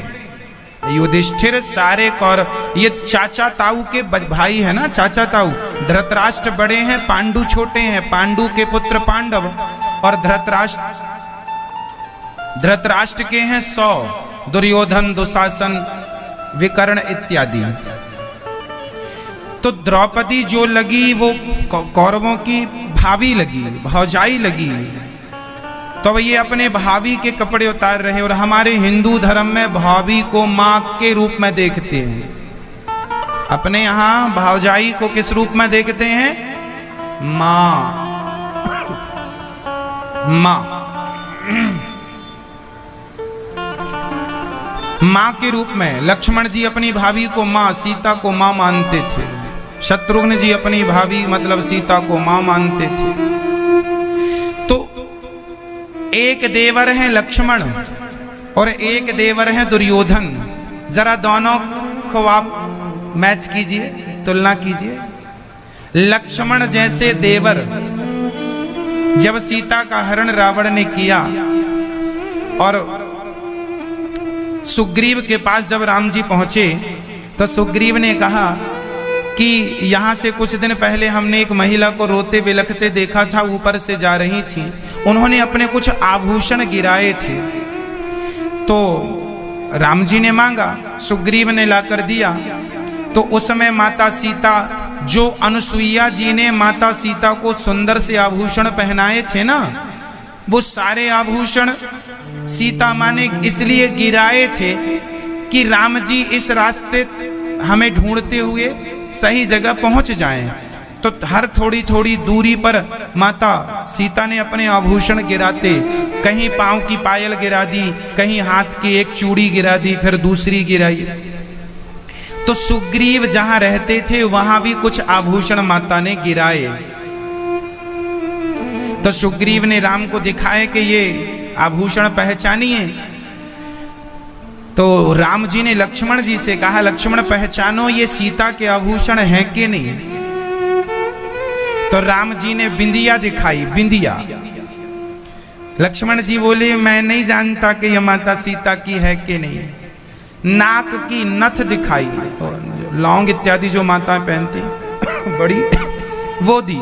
S1: युधिष्ठिर सारे कौरव, ये चाचा ताऊ के भाई है ना, चाचा ताऊ। धृतराष्ट्र बड़े हैं, पांडु छोटे हैं। पांडु के पुत्र पांडव और धृतराष्ट्र के हैं 100, दुर्योधन, दुशासन, विकर्ण इत्यादि। तो द्रौपदी जो लगी वो कौरवों की भाभी लगी, भौजाई लगी। तो ये अपने भाभी के कपड़े उतार रहे हैं। और हमारे हिंदू धर्म में भाभी को मां के रूप में देखते हैं। अपने यहां भौजाई को किस रूप में देखते हैं? मां। मां, मां के रूप में। लक्ष्मण जी अपनी भाभी को मां, सीता को मां मानते थे। शत्रुघ्न जी अपनी भाभी मतलब सीता को मां मानते थे। तो एक देवर है लक्ष्मण और एक देवर है दुर्योधन। जरा दोनों को आप मैच कीजिए, तुलना कीजिए। लक्ष्मण जैसे देवर जब सीता का हरण रावण ने किया और सुग्रीव के पास जब राम जी पहुंचे तो सुग्रीव ने कहा कि यहां से कुछ दिन पहले हमने एक महिला को रोते बिलखते देखा था, ऊपर से जा रही थी। उन्होंने अपने कुछ आभूषण गिराए थे। तो राम जी ने मांगा, सुग्रीव ने लाकर दिया। तो उस समय माता सीता, जो अनुसुईया जी ने माता सीता को सुंदर से आभूषण पहनाए थे ना, वो सारे आभूषण सीता मां ने इसलिए गिराए थे कि राम जी इस रास्ते हमें ढूंढते हुए सही जगह पहुंच जाएं। तो हर थोड़ी थोड़ी दूरी पर माता सीता ने अपने आभूषण गिराते, कहीं पांव की पायल गिरा दी, कहीं हाथ की एक चूड़ी गिरा दी, फिर दूसरी गिराई। तो सुग्रीव जहां रहते थे वहां भी कुछ आभूषण माता ने गिराए। तो सुग्रीव ने राम को दिखाए कि ये आभूषण पहचानिए। तो राम जी ने लक्ष्मण जी से कहा, लक्ष्मण पहचानो ये सीता के आभूषण हैं कि नहीं? तो राम जी ने बिंदिया दिखाई, बिंदिया। लक्ष्मण जी बोले मैं नहीं जानता कि यह माता सीता की है कि नहीं। नाक की नथ दिखाई, लौंग इत्यादि जो माताएं पहनती बड़ी, वो दी।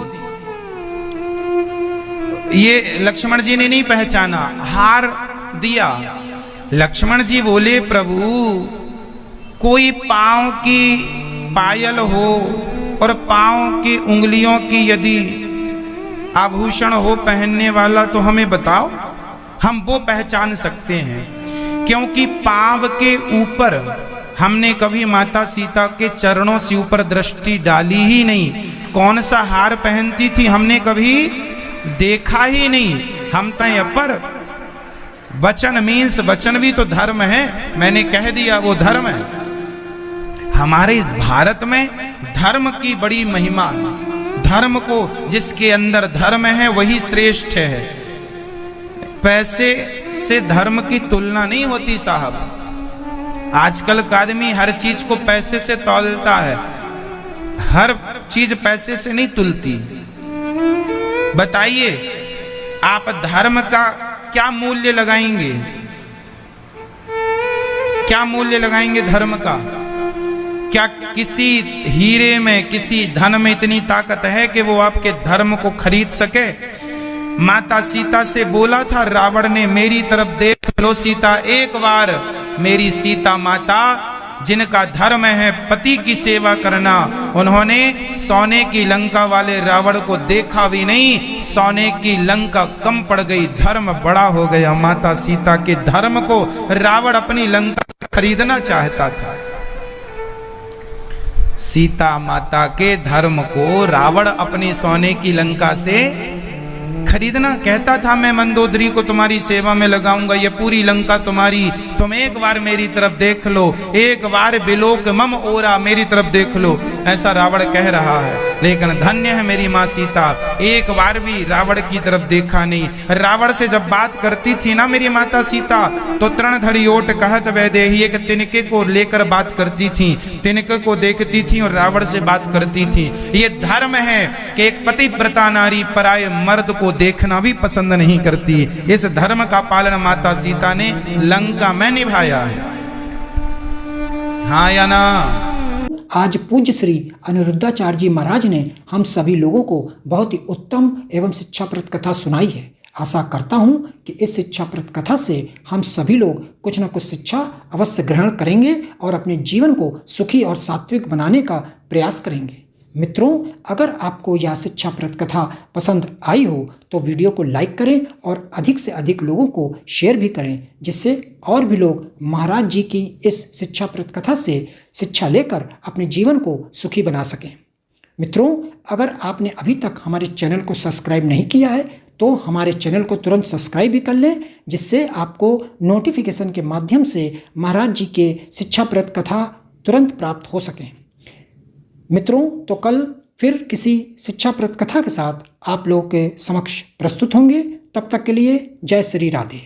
S1: ये लक्ष्मण जी ने नहीं पहचाना। हार दिया। लक्ष्मण जी बोले प्रभु कोई पांव की पायल हो और पांव की उंगलियों की यदि आभूषण हो पहनने वाला तो हमें बताओ, हम वो पहचान सकते हैं। क्योंकि पांव के ऊपर हमने कभी माता सीता के चरणों से ऊपर दृष्टि डाली ही नहीं। कौन सा हार पहनती थी हमने कभी देखा ही नहीं। हम तय अपर वचन मीन्स, वचन भी तो धर्म है, मैंने कह दिया वो धर्म है। हमारे भारत में धर्म की बड़ी महिमा, धर्म को जिसके अंदर धर्म है वही श्रेष्ठ है। पैसे से धर्म की तुलना नहीं होती साहब। आजकल का आदमी हर चीज को पैसे से तौलता है, हर चीज पैसे से नहीं तुलती। बताइए आप धर्म का क्या मूल्य लगाएंगे? क्या मूल्य लगाएंगे धर्म का? क्या किसी हीरे में, किसी धन में इतनी ताकत है कि वो आपके धर्म को खरीद सके? माता सीता से बोला था रावण ने, मेरी तरफ देख लो सीता एक बार। मेरी सीता माता जिनका धर्म है पति की सेवा करना, उन्होंने सोने की लंका वाले रावण को देखा भी नहीं। सोने की लंका कम पड़ गई, धर्म बड़ा हो गया। माता सीता के धर्म को रावण अपनी लंका से खरीदना चाहता था। सीता माता के धर्म को रावण अपनी सोने की लंका से खरीदना कहता था। मैं मंदोदरी को तुम्हारी सेवा में लगाऊंगा, ये पूरी लंका तुम्हारी, तुम एक बार मेरी तरफ देख लो, एक बार बिलोक मम ओरा, मेरी तरफ देख लो, ऐसा रावण कह रहा है। लेकिन धन्य है मेरी माँ सीता, एक बार भी रावण की तरफ देखा नहीं। रावण से जब बात करती थी ना मेरी माता सीता, तो तृणधरी ओट कहत वैदेही, एक तिनके को लेकर बात करती थी, तिनके को देखती थी और रावण से बात करती थी। ये धर्म है कि एक पतिव्रता नारी पराये मर्द को देखना भी पसंद नहीं करती। इस धर्म का पालन माता सीता ने लंका में निभाया है। हाँ या ना?
S2: आज पूज्य श्री अनिरुद्धाचार्य जी महाराज ने हम सभी लोगों को बहुत ही उत्तम एवं शिक्षाप्रद कथा सुनाई है। आशा करता हूं कि इस शिक्षाप्रद कथा से हम सभी लोग कुछ न कुछ शिक्षा अवश्य ग्रहण करेंगे और अपने जीवन को सुखी और सात्विक बनाने का प्रयास करेंगे। मित्रों, अगर आपको यह शिक्षाप्रद कथा पसंद आई हो तो वीडियो को लाइक करें और अधिक से अधिक लोगों को शेयर भी करें, जिससे और भी लोग महाराज जी की इस शिक्षाप्रद कथा से शिक्षा लेकर अपने जीवन को सुखी बना सकें। मित्रों, अगर आपने अभी तक हमारे चैनल को सब्सक्राइब नहीं किया है तो हमारे चैनल को तुरंत सब्सक्राइब भी कर लें, जिससे आपको नोटिफिकेशन के माध्यम से महाराज जी के शिक्षाप्रद कथा तुरंत प्राप्त हो सकें। मित्रों, तो कल फिर किसी शिक्षाप्रद कथा के साथ आप लोगों के समक्ष प्रस्तुत होंगे। तब तक के लिए जय श्री राधे।